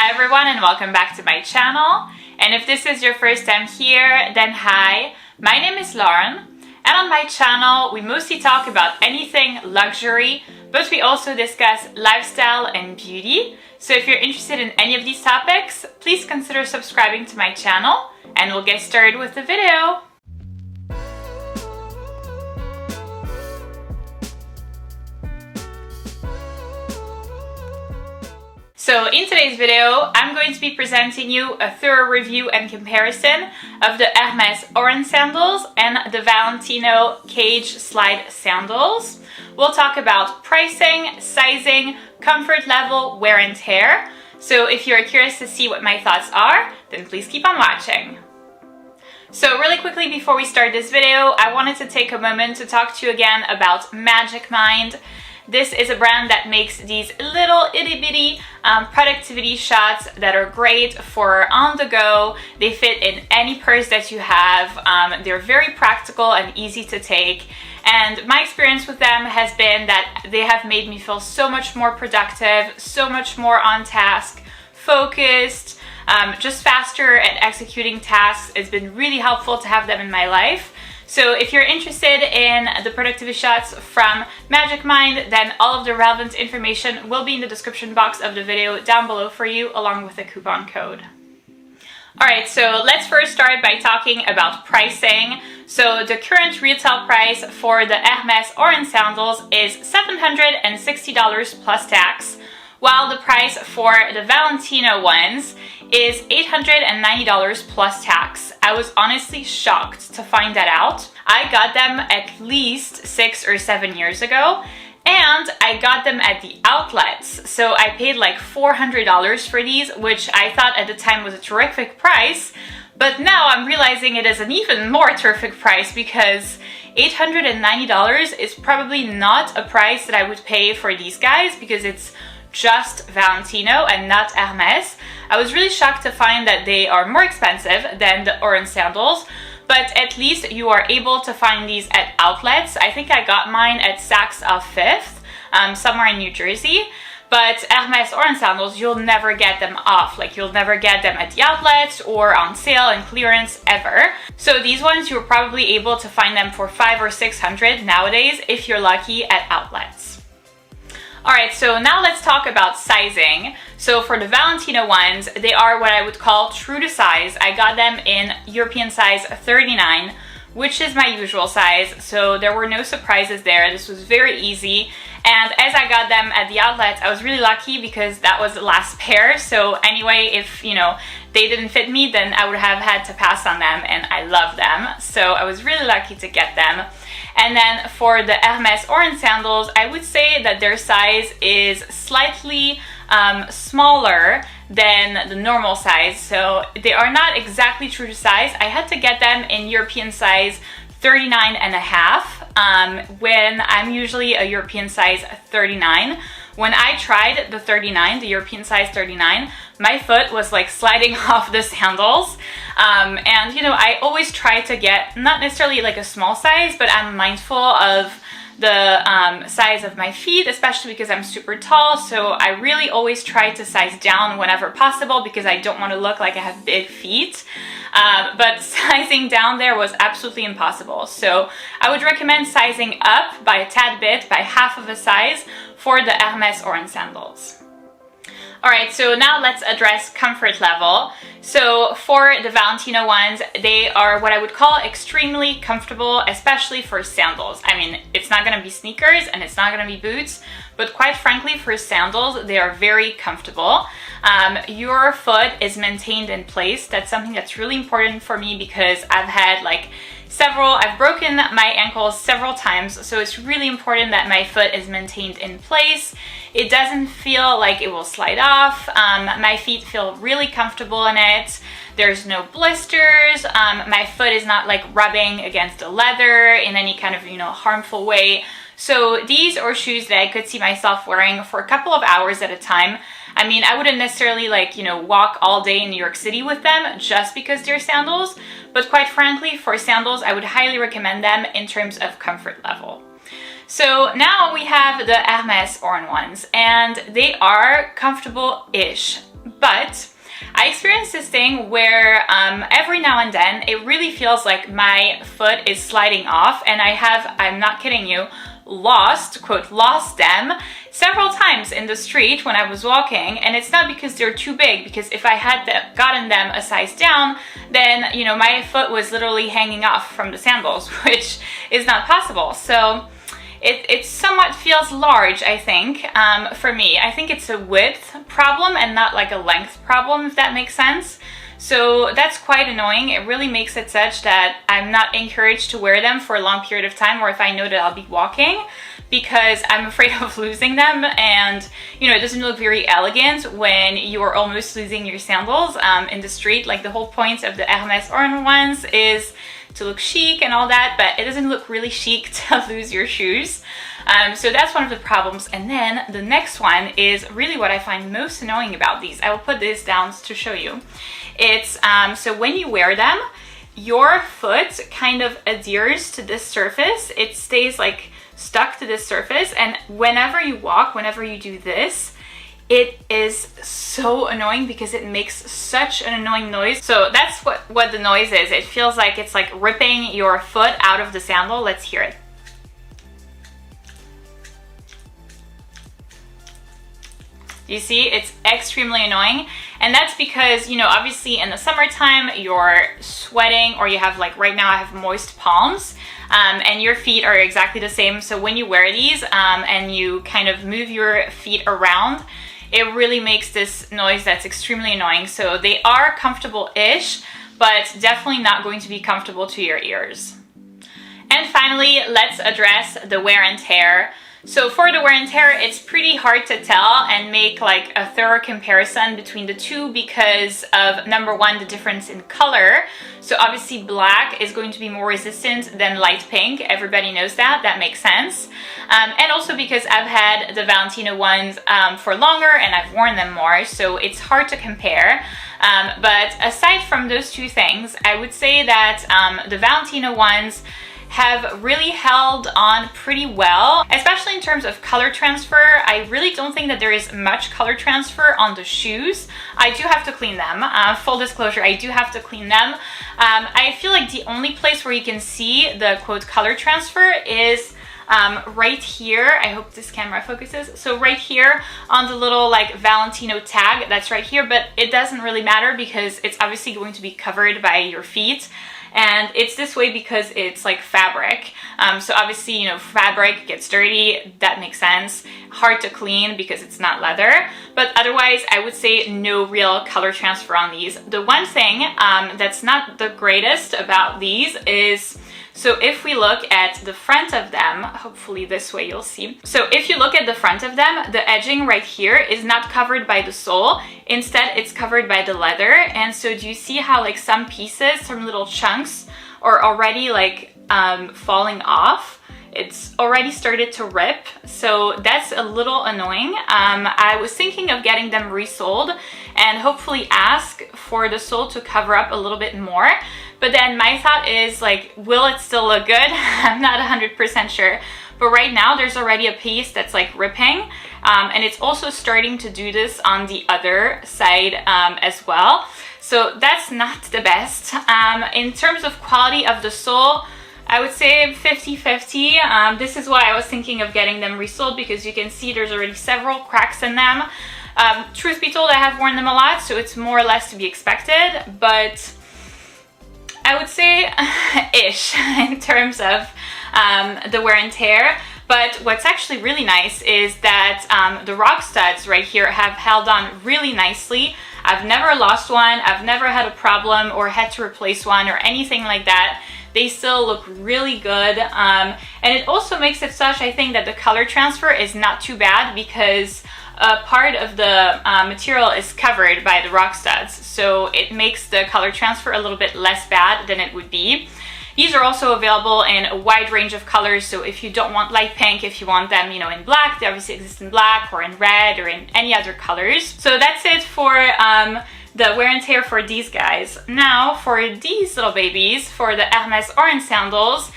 Hi everyone and welcome back to my channel. And if this is your first time here, then hi, my name is Lauren. And on my channel, we mostly talk about anything luxury, but we also discuss lifestyle and beauty. So if you're interested in any of these topics, please consider subscribing to my channel and we'll get started with the video. So in today's video, I'm going to be presenting you a thorough review and comparison of the Hermès Oran Sandals and the Valentino Cage Slide Sandals. We'll talk about pricing, sizing, comfort level, wear and tear. So if you're curious to see what my thoughts are, then please keep on watching. So really quickly before we start this video, I wanted to take a moment to talk to you again about Magic Mind. This is a brand that makes these little itty bitty productivity shots that are great for on the go. They fit in any purse that you have. They're very practical and easy to take. And my experience with them has been that they have made me feel so much more productive, so much more on task, focused, just faster at executing tasks. It's been really helpful to have them in my life. So if you're interested in the productivity shots from Magic Mind, then all of the relevant information will be in the description box of the video down below for you, along with a coupon code. Alright, so let's first start by talking about pricing. So the current retail price for the Hermès Oran Sandals is $760 plus tax, while the price for the Valentino ones is $890 plus tax. I was honestly shocked to find that out. I got them at least 6 or 7 years ago, and I got them at the outlets. So I paid like $400 for these, which I thought at the time was a terrific price. But now I'm realizing it is an even more terrific price because $890 is probably not a price that I would pay for these guys because it's just Valentino and not Hermes. I was really shocked to find that they are more expensive than the Oran Sandals, but at least you are able to find these at outlets. I think I got mine at Saks off 5th, somewhere in New Jersey. But Hermès Oran Sandals, you'll never get them off. Like, you'll never get them at the outlets or on sale and clearance ever. So these ones, you're probably able to find them for $500 or $600 nowadays if you're lucky at outlets. Alright, so now let's talk about sizing. So for the Valentino ones, they are what I would call true to size. I got them in European size 39, which is my usual size, so there were no surprises there. This was very easy. And as I got them at the outlets, I was really lucky because that was the last pair. So anyway, if, they didn't fit me, then I would have had to pass on them, and I love them. So I was really lucky to get them. And then for the Hermès Oran Sandals, I would say that their size is slightly smaller than the normal size. So they are not exactly true to size. I had to get them in European size 39 and a half when I'm usually a European size 39. When I tried the 39, the European size 39, my foot was like sliding off the sandals. And I always try to get not necessarily like a small size, but I'm mindful of the size of my feet, especially because I'm super tall. So I really always try to size down whenever possible because I don't want to look like I have big feet. But sizing down there was absolutely impossible. So I would recommend sizing up by a tad bit, by half of a size, for the Hermès Oran Sandals. Alright, so now let's address comfort level. So for the Valentino ones, they are what I would call extremely comfortable, especially for sandals. I mean, it's not going to be sneakers and it's not going to be boots, but quite frankly, for sandals, they are very comfortable. Your foot is maintained in place. That's something that's really important for me because I've had I've broken my ankles several times, so it's really important that my foot is maintained in place. It doesn't feel like it will slide off. My feet feel really comfortable in it. There's no blisters. My foot is not like rubbing against the leather in any kind of, harmful way. So these are shoes that I could see myself wearing for a couple of hours at a time. I mean, I wouldn't necessarily walk all day in New York City with them just because they're sandals, but quite frankly, for sandals, I would highly recommend them in terms of comfort level. So now we have the Hermès Oran ones, and they are comfortable-ish. But I experienced this thing where every now and then it really feels like my foot is sliding off, and I'm not kidding you, quote, lost them several times in the street when I was walking. And it's not because they're too big, because if I had gotten them a size down, then, you know, my foot was literally hanging off from the sandals, which is not possible. So it somewhat feels large, I think, for me. I think it's a width problem and not like a length problem, if that makes sense. So that's quite annoying. It really makes it such that I'm not encouraged to wear them for a long period of time, or if I know that I'll be walking, because I'm afraid of losing them. And, you know, it doesn't look very elegant when you are almost losing your sandals in the street. Like, the whole point of the Hermès Oran ones is to look chic and all that, but it doesn't look really chic to lose your shoes. So that's one of the problems. And then the next one is really what I find most annoying about these. I will put this down to show you. It's so when you wear them, your foot kind of adheres to this surface. It stays like stuck to this surface, and whenever you walk, whenever you do this, it is so annoying because it makes such an annoying noise. So that's what the noise is. It feels like it's like ripping your foot out of the sandal. Let's hear it. You see, it's extremely annoying. And that's because, you know, obviously in the summertime, you're sweating, or you have, like right now I have moist palms, and your feet are exactly the same. So when you wear these and you kind of move your feet around, it really makes this noise that's extremely annoying. So they are comfortable-ish, but definitely not going to be comfortable to your ears. And finally, let's address the wear and tear. So for the wear and tear, it's pretty hard to tell and make like a thorough comparison between the two because of, number one, the difference in color. So obviously black is going to be more resistant than light pink. Everybody knows that. That makes sense. And also because I've had the Valentino ones for longer and I've worn them more, so it's hard to compare. But aside from those two things, I would say that the Valentino ones have really held on pretty well, especially in terms of color transfer. I really don't think that there is much color transfer on the shoes. I do have to clean them. Full disclosure, I do have to clean them. I feel like the only place where you can see the quote color transfer is right here. I hope this camera focuses. So right here on the little like Valentino tag, that's right here, but it doesn't really matter because it's obviously going to be covered by your feet. And it's this way because it's like fabric. So obviously, you know, fabric gets dirty, that makes sense. Hard to clean because it's not leather. But otherwise, I would say no real color transfer on these. The one thing that's not the greatest about these is, so if we look at the front of them, hopefully this way you'll see. So if you look at the front of them, the edging right here is not covered by the sole. Instead, it's covered by the leather. And so do you see how like some pieces, some little chunks are already like falling off? It's already started to rip, so that's a little annoying. I was thinking of getting them resoled and hopefully ask for the sole to cover up a little bit more. But then my thought is like, will it still look good? I'm not 100% sure. But right now there's already a piece that's like ripping, and it's also starting to do this on the other side as well. So that's not the best. In terms of quality of the sole, I would say 50-50. This is why I was thinking of getting them resoled, because you can see there's already several cracks in them. Truth be told, I have worn them a lot, so it's more or less to be expected, but I would say ish in terms of the wear and tear. But what's actually really nice is that the Rockstuds right here have held on really nicely. I've never lost one, I've never had a problem or had to replace one or anything like that. They still look really good, and it also makes it such, I think, that the color transfer is not too bad because part of the material is covered by the Rockstuds, so it makes the color transfer a little bit less bad than it would be. These are also available in a wide range of colors, so if you don't want light pink, if you want them, you know, in black, they obviously exist in black or in red or in any other colors. So that's it for the wear and tear for these guys. Now for these little babies, for the Hermès Oran Sandals,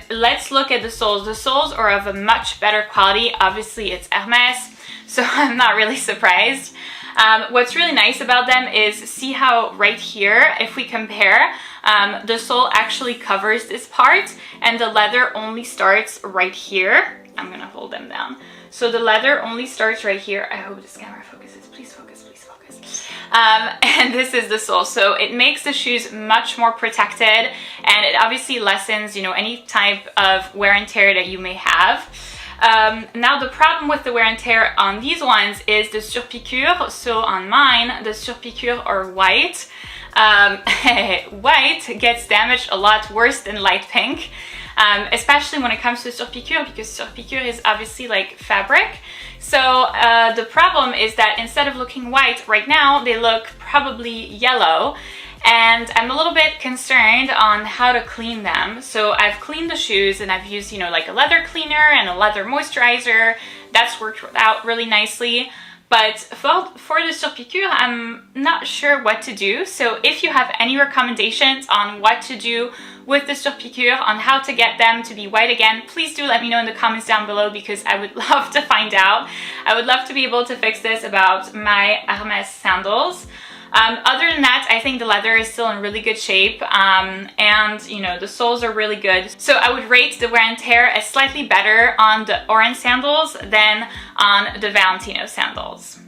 let's look at the soles. The soles are of a much better quality. Obviously it's Hermès, so I'm not really surprised. What's really nice about them is see how right here, if we compare, the sole actually covers this part and the leather only starts right here. I'm gonna hold them down. So the leather only starts right here. I hope this camera focuses. Please focus, please focus. And this is the sole. So it makes the shoes much more protected, and it obviously lessens, you know, any type of wear and tear that you may have. Now the problem with the wear and tear on these ones is the surpiqûre. So on mine, the surpiqûre are white. White gets damaged a lot worse than light pink, especially when it comes to surpiqûre, because surpiqûre is obviously like fabric. So the problem is that instead of looking white right now, they look probably yellow. And I'm a little bit concerned on how to clean them. So I've cleaned the shoes and I've used, you know, like a leather cleaner and a leather moisturizer. That's worked out really nicely. But for the surpiqûre, I'm not sure what to do. So if you have any recommendations on what to do with the surpiqûre, on how to get them to be white again, please do let me know in the comments down below, because I would love to find out. I would love to be able to fix this about my Hermès sandals. Other than that, I think the leather is still in really good shape, and you know, the soles are really good. So I would rate the wear and tear as slightly better on the Oran sandals than on the Valentino sandals.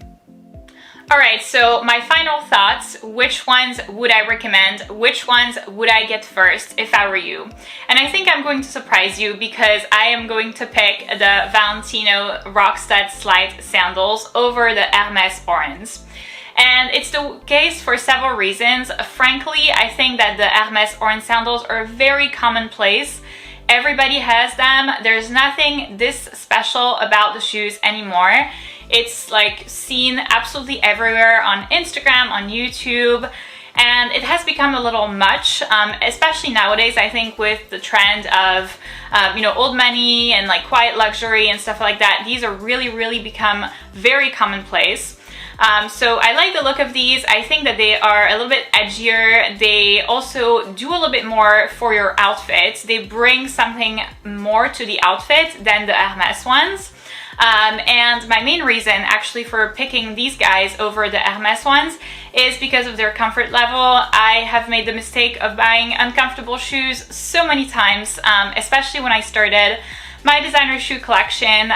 Alright, so my final thoughts: which ones would I recommend? Which ones would I get first if I were you? And I think I'm going to surprise you, because I am going to pick the Valentino Rockstud Sandals over the Hermès Orans. And it's the case for several reasons. Frankly, I think that the Hermès Oran Sandals are very commonplace. Everybody has them. There's nothing this special about the shoes anymore. It's like seen absolutely everywhere on Instagram, on YouTube, and it has become a little much, especially nowadays. I think with the trend of you know, old money and like quiet luxury and stuff like that, these are really become very commonplace. So I like the look of these. I think that they are a little bit edgier. They also do a little bit more for your outfit. They bring something more to the outfit than the Hermès ones. And my main reason actually for picking these guys over the Hermès ones is because of their comfort level. I have made the mistake of buying uncomfortable shoes so many times, especially when I started my designer shoe collection.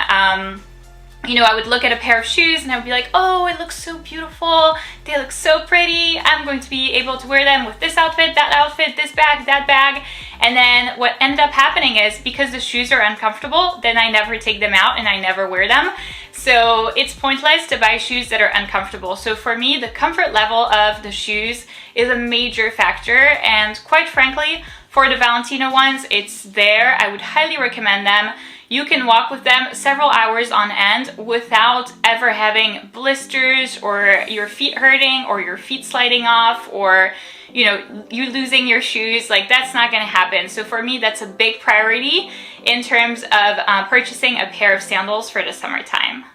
You know, I would look at a pair of shoes and I would be like, oh, it looks so beautiful. They look so pretty. I'm going to be able to wear them with this outfit, this bag, that bag. And then what ended up happening is, because the shoes are uncomfortable, then I never take them out and I never wear them. So it's pointless to buy shoes that are uncomfortable. So for me, the comfort level of the shoes is a major factor. And quite frankly, for the Valentino ones, it's there. I would highly recommend them. You can walk with them several hours on end without ever having blisters or your feet hurting or your feet sliding off or, you know, you losing your shoes. Like, that's not going to happen. So for me, that's a big priority in terms of purchasing a pair of sandals for the summertime.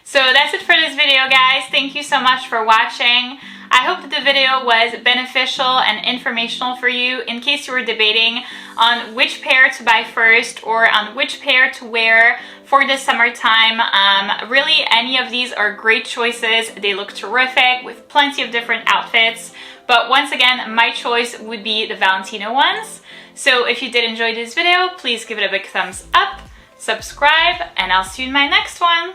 So that's it for this video, guys. Thank you so much for watching. I hope that the video was beneficial and informational for you in case you were debating on which pair to buy first or on which pair to wear for the summertime. Really, any of these are great choices. They look terrific with plenty of different outfits. But once again, my choice would be the Valentino ones. So if you did enjoy this video, please give it a big thumbs up, subscribe, and I'll see you in my next one.